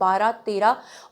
12, 13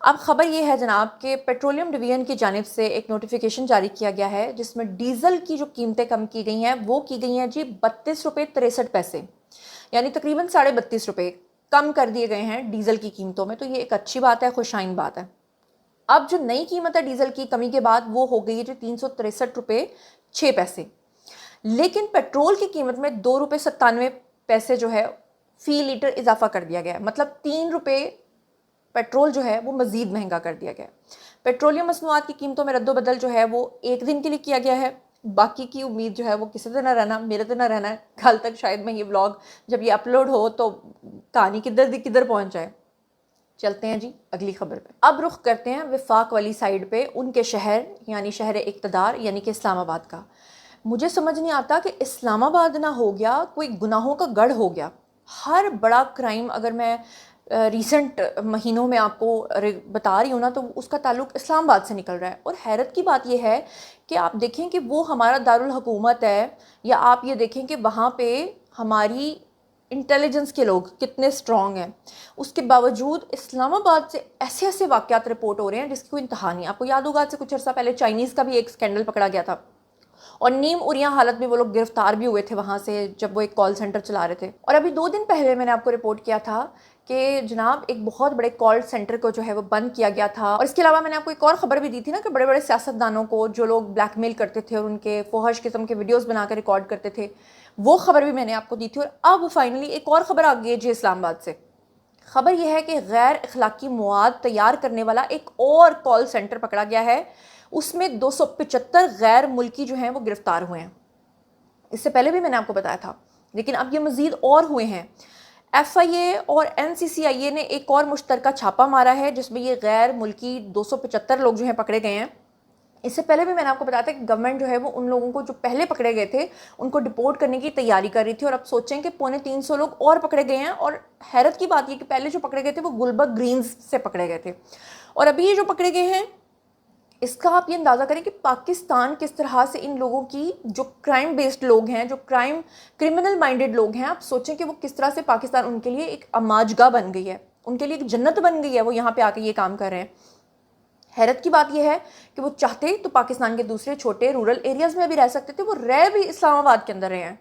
اب خبر یہ ہے جناب کہ پیٹرولیم ڈویژن کی جانب سے ایک نوٹیفیکیشن جاری کیا گیا ہے جس میں ڈیزل کی جو قیمتیں کم کی گئی ہیں وہ کی گئی ہیں جی 32.63 روپے، یعنی تقریباً 32.5 روپے کم کر دیے گئے ہیں ڈیزل کی قیمتوں میں. تو یہ ایک اچھی بات ہے، خوشائن بات ہے. اب جو نئی قیمت ہے ڈیزل کی کمی کے بعد وہ ہو گئی ہے جو 363.06 روپے، لیکن پیٹرول کی قیمت میں 2.97 روپے جو ہے فی لیٹر اضافہ کر دیا گیا ہے. مطلب 3 روپے پیٹرول جو ہے وہ مزید مہنگا کر دیا گیا ہے. پیٹرولیم مصنوعات کی قیمتوں میں رد و بدل جو ہے وہ ایک دن کے لیے کیا گیا ہے. باقی کی امید جو ہے وہ کسی طرح رہنا، میرے تو نہ رہنا ہے. کل تک شاید میں یہ ولاگ جب یہ اپلوڈ ہو تو کہانی کدھر پہنچ جائے. چلتے ہیں جی اگلی خبر پہ. اب رخ کرتے ہیں وفاق والی سائیڈ پہ، ان کے شہر یعنی شہر اقتدار یعنی کہ اسلام آباد کا. مجھے سمجھ نہیں آتا کہ اسلام آباد نہ ہو گیا کوئی گناہوں کا گڑھ ہو گیا. ہر بڑا کرائم اگر میں ریسنٹ مہینوں میں آپ کو بتا رہی ہوں نا تو اس کا تعلق اسلام آباد سے نکل رہا ہے. اور حیرت کی بات یہ ہے کہ آپ دیکھیں کہ وہ ہمارا دارالحکومت ہے، یا آپ یہ دیکھیں کہ وہاں پہ ہماری انٹیلیجنس کے لوگ کتنے سٹرونگ ہیں، اس کے باوجود اسلام آباد سے ایسے ایسے واقعات رپورٹ ہو رہے ہیں جس کی کوئی انتہا نہیں. آپ کو یاد ہوگا سے کچھ عرصہ پہلے چائنیز کا بھی ایک سکینڈل پکڑا گیا تھا اور نیم اریاں حالت میں وہ لوگ گرفتار بھی ہوئے تھے وہاں سے جب وہ ایک کال سینٹر چلا رہے تھے. اور ابھی 2 دن پہلے میں نے آپ کو رپورٹ کیا تھا کہ جناب ایک بہت بڑے کال سینٹر کو جو ہے وہ بند کیا گیا تھا. اور اس کے علاوہ میں نے آپ کو ایک اور خبر بھی دی تھی نا کہ بڑے بڑے سیاستدانوں کو جو لوگ بلیک میل کرتے تھے اور ان کے فحش قسم کے ویڈیوز بنا کر ریکارڈ کرتے تھے، وہ خبر بھی میں نے آپ کو دی تھی. اور اب فائنلی ایک اور خبر آ گئی ہے جی اسلام آباد سے. خبر یہ ہے کہ غیر اخلاقی مواد تیار کرنے والا ایک اور کال سینٹر پکڑا گیا ہے. اس میں 275 غیر ملکی جو ہیں وہ گرفتار ہوئے ہیں. اس سے پہلے بھی میں نے آپ کو بتایا تھا، لیکن اب یہ مزید اور ہوئے ہیں. ایف آئی اے اور این سی سی آئی اے نے ایک اور مشترکہ چھاپا مارا ہے جس میں یہ غیر ملکی 275 لوگ جو ہیں پکڑے گئے ہیں. اس سے پہلے بھی میں نے آپ کو بتایا تھا کہ گورنمنٹ جو ہے وہ ان لوگوں کو جو پہلے پکڑے گئے تھے ان کو ڈپورٹ کرنے کی تیاری کر رہی تھی. اور اب سوچیں کہ 350 لوگ اور پکڑے گئے ہیں. اور حیرت کی بات یہ کہ پہلے جو پکڑے گئے تھے وہ گلبرگ گرینز سے پکڑے گئے تھے، اور ابھی یہ جو پکڑے گئے ہیں اس کا آپ یہ اندازہ کریں کہ پاکستان کس طرح سے ان لوگوں کی جو کرائم بیسڈ لوگ ہیں، جو کرمنل مائنڈڈ لوگ ہیں، آپ سوچیں کہ وہ کس طرح سے پاکستان ان کے لیے ایک اماجگاہ بن گئی ہے، ان کے لیے ایک جنت بن گئی ہے. وہ یہاں پہ آ کے یہ کام کر رہے ہیں. حیرت کی بات یہ ہے کہ وہ چاہتے تو پاکستان کے دوسرے چھوٹے رورل ایریاز میں بھی رہ سکتے تھے، وہ رہ بھی اسلام آباد کے اندر رہے ہیں.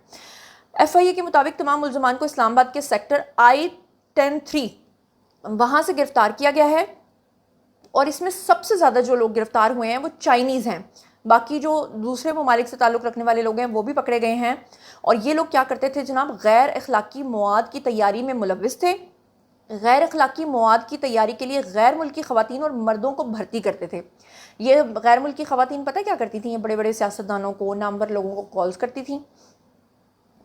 ایف آئی اے کے مطابق تمام ملزمان کو اسلام آباد کے سیکٹر I-10-3 وہاں سے گرفتار کیا گیا ہے. اور اس میں سب سے زیادہ جو لوگ گرفتار ہوئے ہیں وہ چائنیز ہیں. باقی جو دوسرے ممالک سے تعلق رکھنے والے لوگ ہیں وہ بھی پکڑے گئے ہیں. اور یہ لوگ کیا کرتے تھے جناب؟ غیر اخلاقی مواد کی تیاری میں ملوث تھے. غیر اخلاقی مواد کی تیاری کے لیے غیر ملکی خواتین اور مردوں کو بھرتی کرتے تھے. یہ غیر ملکی خواتین پتہ کیا کرتی تھیں؟ یہ بڑے بڑے سیاستدانوں کو، نامور لوگوں کو کالز کرتی تھیں.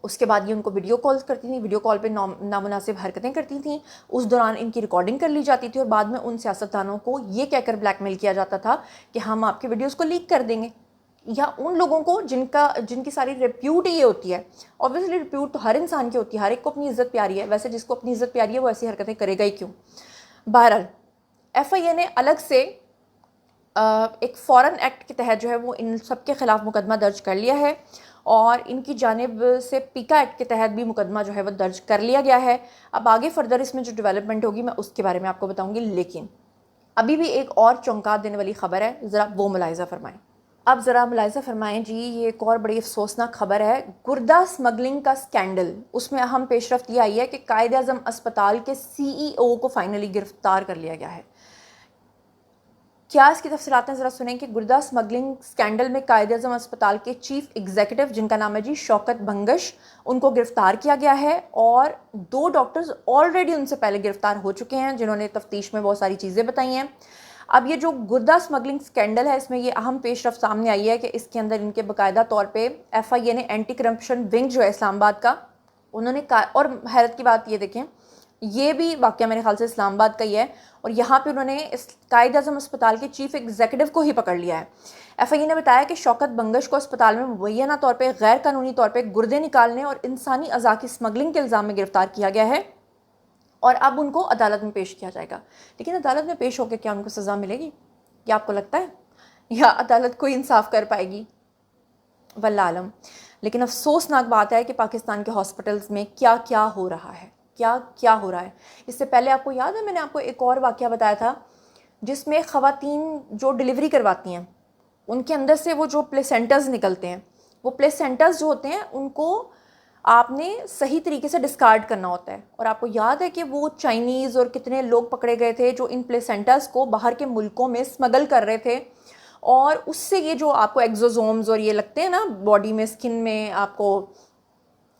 اس کے بعد یہ ان کو ویڈیو کالز کرتی تھیں، ویڈیو کال پہ نامناسب حرکتیں کرتی تھیں. اس دوران ان کی ریکارڈنگ کر لی جاتی تھی اور بعد میں ان سیاستدانوں کو یہ کہہ کر بلیک میل کیا جاتا تھا کہ ہم آپ کے ویڈیوز کو لیک کر دیں گے. یا ان لوگوں کو جن کی ساری ریپیوٹ یہ ہوتی ہے، اوبویسلی ریپیوٹ تو ہر انسان کی ہوتی ہے، ہر ایک کو اپنی عزت پیاری ہے. ویسے جس کو اپنی عزت پیاری ہے وہ ایسی حرکتیں کرے گا ہی کیوں. بہرحال ایف آئی اے نے الگ سے ایک فورن ایکٹ کے تحت جو ہے وہ ان سب کے خلاف مقدمہ درج کر لیا ہے، اور ان کی جانب سے پیکا ایکٹ کے تحت بھی مقدمہ جو ہے وہ درج کر لیا گیا ہے. اب آگے فردر اس میں جو ڈیولپمنٹ ہوگی میں اس کے بارے میں آپ کو بتاؤں گی، لیکن ابھی بھی ایک اور چونکا دینے والی خبر ہے، ذرا وہ ملاحظہ فرمائیں. اب ذرا ملاحظہ فرمائیں جی، یہ ایک اور بڑی افسوسناک خبر ہے. گردہ اسمگلنگ کا سکینڈل، اس میں اہم پیش رفت یہ آئی ہے کہ قائد اعظم اسپتال کے CEO کو فائنلی گرفتار کر لیا گیا ہے. کیا اس کی تفصیلات ہیں؟ ذرا سنیں کہ گردہ اسمگلنگ سکینڈل میں قائد اعظم اسپتال کے چیف ایگزیکٹو جن کا نام ہے جی شوکت بنگش، ان کو گرفتار کیا گیا ہے. اور 2 ڈاکٹرز آلریڈی ان سے پہلے گرفتار ہو چکے ہیں جنہوں نے تفتیش میں بہت ساری چیزیں بتائی ہیں. اب یہ جو گردہ اسمگلنگ سکینڈل ہے، اس میں یہ اہم پیش رفت سامنے آئی ہے کہ اس کے اندر ان کے باقاعدہ طور پہ ایف آئی اے نے اینٹی کرپشن ونگ جو ہے اسلام آباد کا، انہوں نے اور حیرت کی بات یہ دیکھیں، یہ بھی واقعہ میرے خیال سے اسلام آباد کا ہی ہے، اور یہاں پہ انہوں نے قائد اعظم اسپتال کے چیف ایگزیکٹو کو ہی پکڑ لیا ہے. ایف آئی اے نے بتایا کہ شوکت بنگش کو اسپتال میں مبینہ طور پہ غیر قانونی طور پہ گردے نکالنے اور انسانی اعضاء کی اسمگلنگ کے الزام میں گرفتار کیا گیا ہے، اور اب ان کو عدالت میں پیش کیا جائے گا. لیکن عدالت میں پیش ہو کے کیا ان کو سزا ملے گی؟ کیا آپ کو لگتا ہے؟ یا عدالت کوئی انصاف کر پائے گی؟ واللہ عالم. لیکن افسوسناک بات ہے کہ پاکستان کے ہاسپٹلز میں کیا کیا ہو رہا ہے، کیا کیا ہو رہا ہے. اس سے پہلے آپ کو یاد ہے میں نے آپ کو ایک اور واقعہ بتایا تھا جس میں خواتین جو ڈلیوری کرواتی ہیں ان کے اندر سے وہ جو پلیسنٹاز نکلتے ہیں، وہ پلیسنٹاز جو ہوتے ہیں ان کو آپ نے صحیح طریقے سے ڈسکارڈ کرنا ہوتا ہے. اور آپ کو یاد ہے کہ وہ چائنیز اور کتنے لوگ پکڑے گئے تھے جو ان پلیسنٹاز کو باہر کے ملکوں میں اسمگل کر رہے تھے، اور اس سے یہ جو آپ کو ایگزوزومز اور یہ لگتے ہیں نا باڈی میں، اسکن میں، آپ کو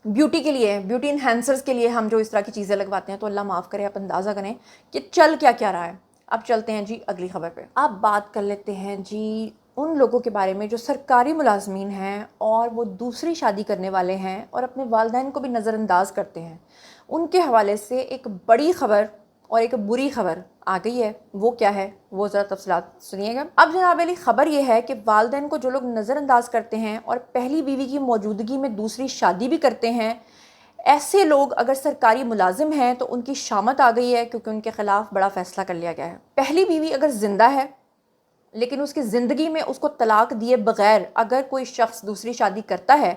بیوٹی کے لیے، بیوٹی انہینسرز کے لیے ہم جو اس طرح کی چیزیں لگواتے ہیں، تو اللہ معاف کرے، آپ اندازہ کریں کہ چل کیا کیا رہا ہے. اب چلتے ہیں جی اگلی خبر پہ. اب بات کر لیتے ہیں جی ان لوگوں کے بارے میں جو سرکاری ملازمین ہیں اور وہ دوسری شادی کرنے والے ہیں اور اپنے والدین کو بھی نظر انداز کرتے ہیں. ان کے حوالے سے ایک بڑی خبر اور ایک بری خبر آ گئی ہے. وہ کیا ہے وہ ذرا تفصیلات سنیے گا. اب جناب علی خبر یہ ہے کہ والدین کو جو لوگ نظر انداز کرتے ہیں اور پہلی بیوی کی موجودگی میں دوسری شادی بھی کرتے ہیں، ایسے لوگ اگر سرکاری ملازم ہیں تو ان کی شامت آ گئی ہے، کیونکہ ان کے خلاف بڑا فیصلہ کر لیا گیا ہے. پہلی بیوی اگر زندہ ہے لیکن اس کی زندگی میں اس کو طلاق دیے بغیر اگر کوئی شخص دوسری شادی کرتا ہے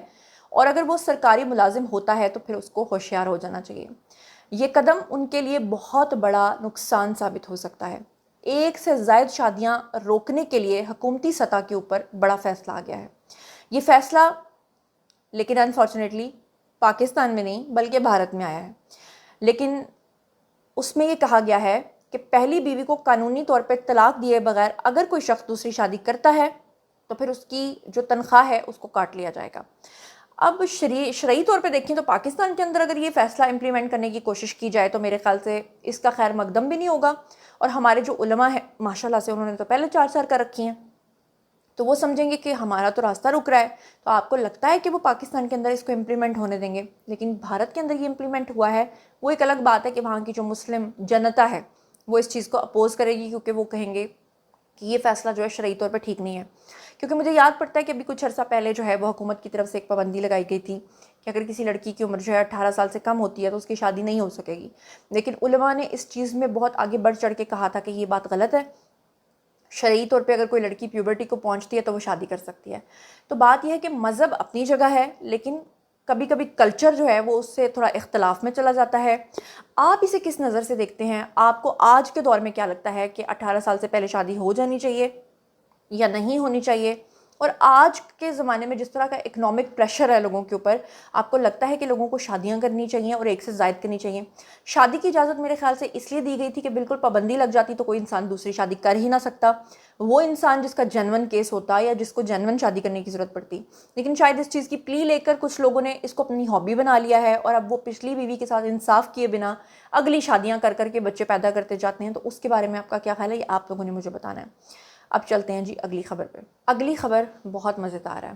اور اگر وہ سرکاری ملازم ہوتا ہے تو پھر اس کو ہوشیار ہو جانا چاہیے. یہ قدم ان کے لیے بہت بڑا نقصان ثابت ہو سکتا ہے. ایک سے زائد شادیاں روکنے کے لیے حکومتی سطح کے اوپر بڑا فیصلہ آ گیا ہے. یہ فیصلہ لیکن انفارچونیٹلی پاکستان میں نہیں بلکہ بھارت میں آیا ہے. لیکن اس میں یہ کہا گیا ہے کہ پہلی بیوی کو قانونی طور پہ طلاق دیے بغیر اگر کوئی شخص دوسری شادی کرتا ہے تو پھر اس کی جو تنخواہ ہے اس کو کاٹ لیا جائے گا. اب شرعی طور پہ دیکھیں تو پاکستان کے اندر اگر یہ فیصلہ امپلیمنٹ کرنے کی کوشش کی جائے تو میرے خیال سے اس کا خیر مقدم بھی نہیں ہوگا. اور ہمارے جو علماء ہیں ماشاءاللہ سے انہوں نے تو پہلے 4 سال کر رکھی ہیں، تو وہ سمجھیں گے کہ ہمارا تو راستہ رک رہا ہے، تو آپ کو لگتا ہے کہ وہ پاکستان کے اندر اس کو امپلیمنٹ ہونے دیں گے. لیکن بھارت کے اندر یہ امپلیمنٹ ہوا ہے. وہ ایک الگ بات ہے کہ وہاں کی جو مسلم جنتا ہے وہ اس چیز کو اپوز کرے گی، کیونکہ وہ کہیں گے کہ یہ فیصلہ جو ہے شرعی طور پہ ٹھیک نہیں ہے. کیونکہ مجھے یاد پڑتا ہے کہ ابھی کچھ عرصہ پہلے جو ہے وہ حکومت کی طرف سے ایک پابندی لگائی گئی تھی کہ اگر کسی لڑکی کی عمر جو ہے 18 سال سے کم ہوتی ہے تو اس کی شادی نہیں ہو سکے گی. لیکن علماء نے اس چیز میں بہت آگے بڑھ چڑھ کے کہا تھا کہ یہ بات غلط ہے. شرعی طور پہ اگر کوئی لڑکی پیوبرٹی کو پہنچتی ہے تو وہ شادی کر سکتی ہے. تو بات یہ ہے کہ مذہب اپنی جگہ ہے، لیکن کبھی کبھی کلچر جو ہے وہ اس سے تھوڑا اختلاف میں چلا جاتا ہے. آپ اسے کس نظر سے دیکھتے ہیں؟ آپ کو آج کے دور میں کیا لگتا ہے کہ 18 سال سے پہلے شادی ہو جانی چاہیے یا نہیں ہونی چاہیے؟ اور آج کے زمانے میں جس طرح کا اکنامک پریشر ہے لوگوں کے اوپر، آپ کو لگتا ہے کہ لوگوں کو شادیاں کرنی چاہیے اور ایک سے زائد کرنی چاہیے؟ شادی کی اجازت میرے خیال سے اس لیے دی گئی تھی کہ بالکل پابندی لگ جاتی تو کوئی انسان دوسری شادی کر ہی نہ سکتا. وہ انسان جس کا جنون کیس ہوتا یا جس کو جنون شادی کرنے کی ضرورت پڑتی. لیکن شاید اس چیز کی پلی لے کر کچھ لوگوں نے اس کو اپنی ہابی بنا لیا ہے، اور اب وہ پچھلی بیوی کے ساتھ انصاف کیے بنا اگلی شادیاں کر کر کے بچے پیدا کرتے جاتے ہیں. تو اس کے بارے میں آپ کا کیا خیال ہے؟ یہ آپ لوگوں نے مجھے بتانا ہے. اب چلتے ہیں جی اگلی خبر پہ. اگلی خبر بہت مزیدار ہے.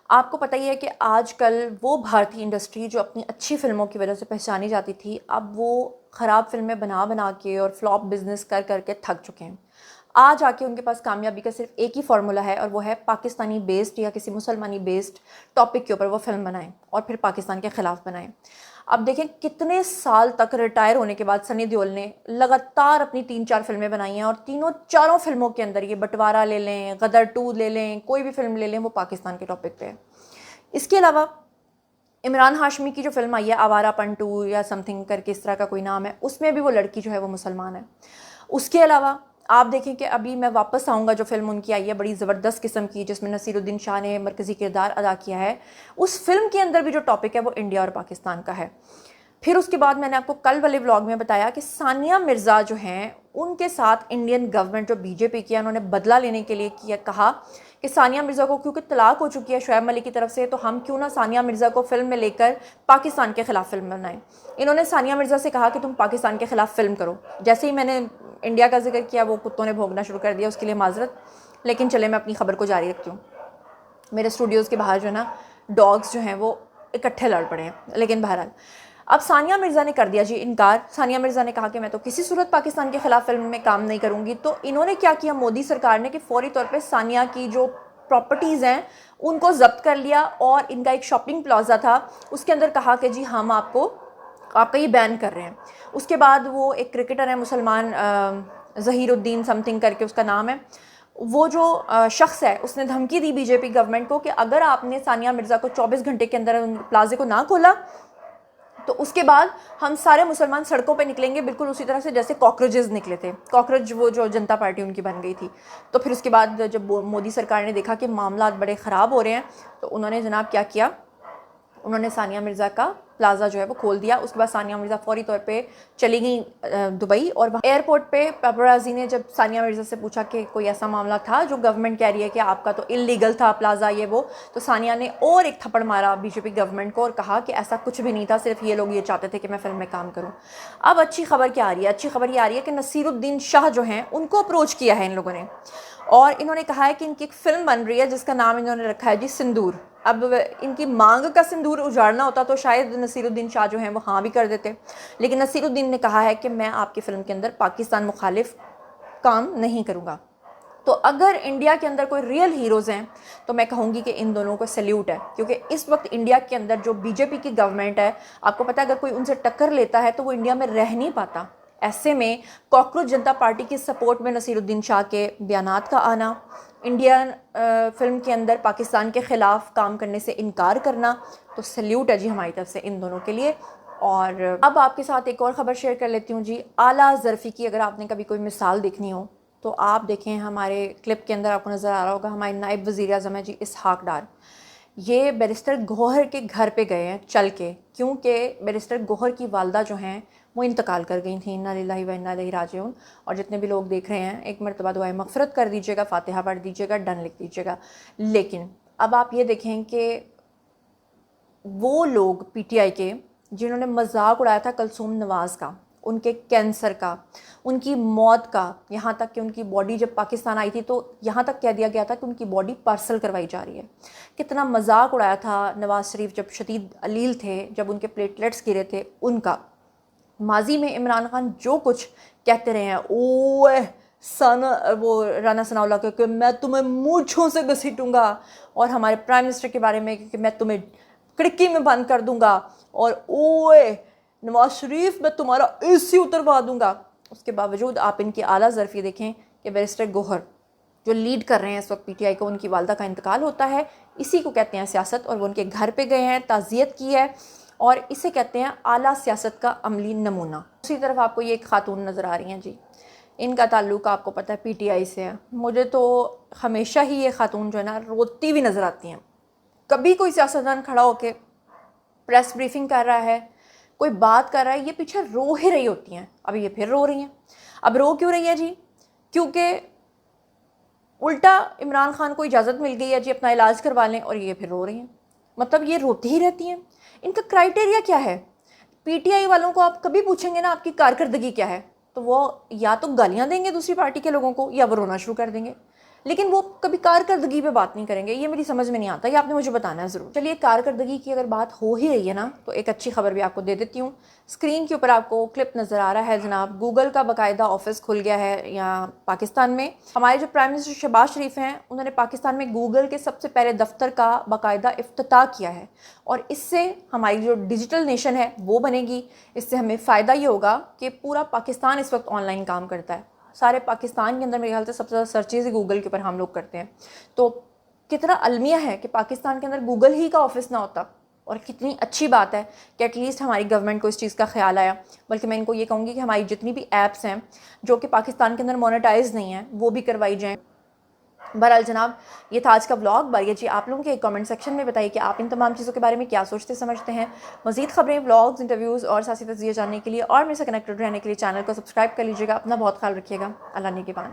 آپ کو پتہ ہی ہے کہ آج کل وہ بھارتی انڈسٹری جو اپنی اچھی فلموں کی وجہ سے پہچانی جاتی تھی، اب وہ خراب فلمیں بنا بنا کے اور فلاپ بزنس کر کر کے تھک چکے ہیں. آج آ کے ان کے پاس کامیابی کا صرف ایک ہی فارمولہ ہے، اور وہ ہے پاکستانی بیسڈ یا کسی مسلمانی بیسڈ ٹاپک کے اوپر وہ فلم بنائیں اور پھر پاکستان کے خلاف بنائیں. اب دیکھیں کتنے سال تک ریٹائر ہونے کے بعد سنی دیول نے لگاتار اپنی 3-4 فلمیں بنائی ہیں، اور تینوں چاروں فلموں کے اندر یہ بٹوارہ لے لیں، غدر 2 لے لیں، کوئی بھی فلم لے لیں، وہ پاکستان کے ٹاپک پہ ہے. اس کے علاوہ عمران ہاشمی کی جو فلم آئی ہے آوارہ پن 2 یا سم تھنگ کر کے اس طرح کا کوئی نام ہے، اس میں بھی وہ لڑکی جو ہے وہ مسلمان ہے. اس کے علاوہ آپ دیکھیں کہ ابھی میں واپس آؤں گا جو فلم ان کی آئی ہے بڑی زبردست قسم کی، جس میں نصیر الدین شاہ نے مرکزی کردار ادا کیا ہے، اس فلم کے اندر بھی جو ٹاپک ہے وہ انڈیا اور پاکستان کا ہے. پھر اس کے بعد میں نے آپ کو کل والے ولاگ میں بتایا کہ ثانیہ مرزا جو ہیں ان کے ساتھ انڈین گورنمنٹ جو بی جے پی کی ہے، انہوں نے بدلہ لینے کے لیے کہا کہ ثانیہ مرزا کو کیونکہ طلاق ہو چکی ہے شعیب ملک کی طرف سے، تو ہم کیوں نہ ثانیہ مرزا کو فلم میں لے کر پاکستان کے خلاف فلم بنائیں. انہوں نے ثانیہ مرزا سے کہا کہ تم پاکستان کے خلاف فلم کرو. جیسے ہی میں نے انڈیا کا ذکر کیا وہ کتوں نے بھونکنا شروع کر دیا، اس کے لیے معذرت. لیکن چلے میں اپنی خبر کو جاری رکھتی ہوں. میرے اسٹوڈیوز کے باہر جو ہے نا ڈاگس جو ہیں وہ اکٹھے لڑ پڑے ہیں. لیکن بہرحال اب ثانیہ مرزا نے کر دیا جی انکار. ثانیہ مرزا نے کہا کہ میں تو کسی صورت پاکستان کے خلاف فلم میں کام نہیں کروں گی. تو انہوں نے کیا کیا مودی سرکار نے کہ فوری طور پہ ثانیہ کی جو پراپرٹیز ہیں ان کو ضبط کر لیا، اور ان کا ایک شاپنگ پلازا تھا اس کے اندر کہا کہ جی ہم آپ کا یہ بین کر رہے ہیں. اس کے بعد وہ ایک کرکٹر ہے مسلمان، ظہیر الدین سم تھنگ کر کے اس کا نام ہے، وہ جو شخص ہے اس نے دھمکی دی بی جے پی گورنمنٹ کو کہ اگر آپ نے ثانیہ مرزا کو 24 گھنٹے کے اندر پلازے کو نہ کھولا تو اس کے بعد ہم سارے مسلمان سڑکوں پہ نکلیں گے بالکل اسی طرح سے جیسے کاکروچز نکلے تھے. کاکروچ وہ جو جنتا پارٹی ان کی بن گئی تھی. تو پھر اس کے بعد جب مودی سرکار نے دیکھا کہ معاملات بڑے خراب ہو رہے ہیں تو انہوں نے جناب کیا کیا, انہوں نے ثانیہ مرزا کا پلازا جو ہے وہ کھول دیا. اس کے بعد ثانیہ مرزا فوری طور پہ چلی گئیں دبئی, اور ایئرپورٹ پہ پیپرازی نے جب ثانیہ مرزا سے پوچھا کہ کوئی ایسا معاملہ تھا جو گورنمنٹ کہہ رہی ہے کہ آپ کا تو اللیگل تھا پلازا یہ وہ, تو ثانیہ نے اور ایک تھپڑ مارا بی جے پی گورنمنٹ کو اور کہا کہ ایسا کچھ بھی نہیں تھا, صرف یہ لوگ یہ چاہتے تھے کہ میں فلم میں کام کروں. اب اچھی خبر کیا آ رہی ہے؟ اچھی خبر یہ آ رہی ہے کہ نصیر الدین شاہ جو ہیں ان کو اپروچ کیا ہے ان لوگوں نے, اور انہوں نے کہا ہے کہ ان کی ایک فلم بن رہی ہے جس کا نام انہوں نے رکھا ہے جی سندور. اب ان کی مانگ کا سندور اجاڑنا ہوتا تو شاید نصیر الدین شاہ جو ہیں وہ ہاں بھی کر دیتے, لیکن نصیر الدین نے کہا ہے کہ میں آپ کی فلم کے اندر پاکستان مخالف کام نہیں کروں گا. تو اگر انڈیا کے اندر کوئی ریئل ہیروز ہیں تو میں کہوں گی کہ ان دونوں کو سیلیوٹ ہے, کیونکہ اس وقت انڈیا کے اندر جو بی جے پی کی گورنمنٹ ہے, آپ کو پتہ ہے اگر کوئی ان سے ٹکر لیتا ہے تو وہ انڈیا میں رہ نہیں پاتا. ایسے میں کاکروچ جنتا پارٹی کی سپورٹ میں نصیر الدین شاہ کے بیانات کا آنا, انڈین فلم کے اندر پاکستان کے خلاف کام کرنے سے انکار کرنا, تو سیلیوٹ ہے جی ہماری طرف سے ان دونوں کے لیے. اور اب آپ کے ساتھ ایک اور خبر شیئر کر لیتی ہوں جی. اعلیٰ ظرفی کی اگر آپ نے کبھی کوئی مثال دیکھنی ہو تو آپ دیکھیں, ہمارے کلپ کے اندر آپ کو نظر آ رہا ہوگا ہمارے نائب وزیر اعظم ہے جی اسحاق ڈار. یہ بیرسٹر گوہر کے گھر پہ گئے ہیں چل کے, کیونکہ بیرسٹر گوہر کی والدہ جو ہیں وہ انتقال کر گئی تھیں. انا للہ و انا الیہ راجعون. اور جتنے بھی لوگ دیکھ رہے ہیں ایک مرتبہ دعائے مغفرت کر دیجیے گا, فاتحہ پڑھ دیجیے گا, ڈن لکھ دیجیے گا. لیکن اب آپ یہ دیکھیں کہ وہ لوگ پی ٹی آئی کے جنہوں نے مذاق اڑایا تھا کلثوم نواز کا, ان کے کینسر کا, ان کی موت کا, یہاں تک کہ ان کی باڈی جب پاکستان آئی تھی تو یہاں تک کہہ دیا گیا تھا کہ ان کی باڈی پارسل کروائی جا رہی ہے. کتنا مذاق اڑایا تھا نواز شریف جب شدید علیل تھے, جب ان کے پلیٹلیٹس گرے تھے ان کا. ماضی میں عمران خان جو کچھ کہتے رہے ہیں, اوہ وہ رانا ثناء اللہ کہ میں تمہیں مونچھوں سے گھسیٹوں گا, اور ہمارے پرائم منسٹر کے بارے میں کہ میں تمہیں کھڑکی میں بند کر دوں گا, اور اوہ نواز شریف میں تمہارا اے سی اتروا دوں گا. اس کے باوجود آپ ان کی اعلیٰ ظرفی دیکھیں کہ بیرسٹر گوہر جو لیڈ کر رہے ہیں اس وقت پی ٹی آئی کو, ان کی والدہ کا انتقال ہوتا ہے, اسی کو کہتے ہیں سیاست, اور وہ ان کے گھر پہ گئے ہیں, تعزیت کی ہے, اور اسے کہتے ہیں اعلیٰ سیاست کا عملی نمونہ. اسی طرف آپ کو یہ ایک خاتون نظر آ رہی ہیں جی, ان کا تعلق آپ کو پتہ ہے پی ٹی آئی سے ہے. مجھے تو ہمیشہ ہی یہ خاتون جو ہے نا روتی ہوئی نظر آتی ہیں. کبھی کوئی سیاستدان کھڑا ہو کے پریس بریفنگ کر رہا ہے, کوئی بات کر رہا ہے, یہ پیچھے رو ہی رہی ہوتی ہیں. اب یہ پھر رو رہی ہیں. اب رو کیوں رہی ہے جی؟ کیونکہ الٹا عمران خان کو اجازت مل گئی ہے جی اپنا علاج کروا لیں, اور یہ پھر رو رہی ہیں. مطلب یہ روتی ہی رہتی ہیں. ان کا کرائٹیریا کیا ہے؟ پی ٹی آئی والوں کو آپ کبھی پوچھیں گے نا آپ کی کارکردگی کیا ہے, تو وہ یا تو گالیاں دیں گے دوسری پارٹی کے لوگوں کو, یا وہ رونا شروع کر دیں گے, لیکن وہ کبھی کارکردگی پہ بات نہیں کریں گے. یہ میری سمجھ میں نہیں آتا, یہ آپ نے مجھے بتانا ہے ضرور. چلیے کارکردگی کی اگر بات ہو ہی رہی ہے نا تو ایک اچھی خبر بھی آپ کو دے دیتی ہوں. اسکرین کے اوپر آپ کو کلپ نظر آ رہا ہے جناب, گوگل کا باقاعدہ آفس کھل گیا ہے یہاں پاکستان میں. ہمارے جو پرائم منسٹر شہباز شریف ہیں انہوں نے پاکستان میں گوگل کے سب سے پہلے دفتر کا باقاعدہ افتتاح کیا ہے, اور اس سے ہماری جو ڈیجیٹل نیشن ہے وہ بنے گی. اس سے ہمیں فائدہ یہ ہوگا کہ پورا پاکستان اس وقت آن لائن کام کرتا ہے. سارے پاکستان کے اندر میرے خیال سے سب سے زیادہ سرچیز گوگل کے اوپر ہم لوگ کرتے ہیں. تو کتنا المیہ ہے کہ پاکستان کے اندر گوگل ہی کا آفس نہ ہوتا, اور کتنی اچھی بات ہے کہ ایٹ لیسٹ ہماری گورنمنٹ کو اس چیز کا خیال آیا. بلکہ میں ان کو یہ کہوں گی کہ ہماری جتنی بھی ایپس ہیں جو کہ پاکستان کے اندر مونیٹائز نہیں ہیں وہ بھی کروائی جائیں. بہرحال جناب یہ تھا آج کا ولاگ. باری جی آپ لوگوں کے کامنٹ سیکشن میں بتائیے کہ آپ ان تمام چیزوں کے بارے میں کیا سوچتے سمجھتے ہیں. مزید خبریں, ولاگز, انٹرویوز اور سیاسی تجزیے جاننے کے لیے اور میرے سے کنیکٹڈ رہنے کے لیے چینل کو سبسکرائب کر لیجیے گا. اپنا بہت خیال رکھیے گا. اللہ نگہبان.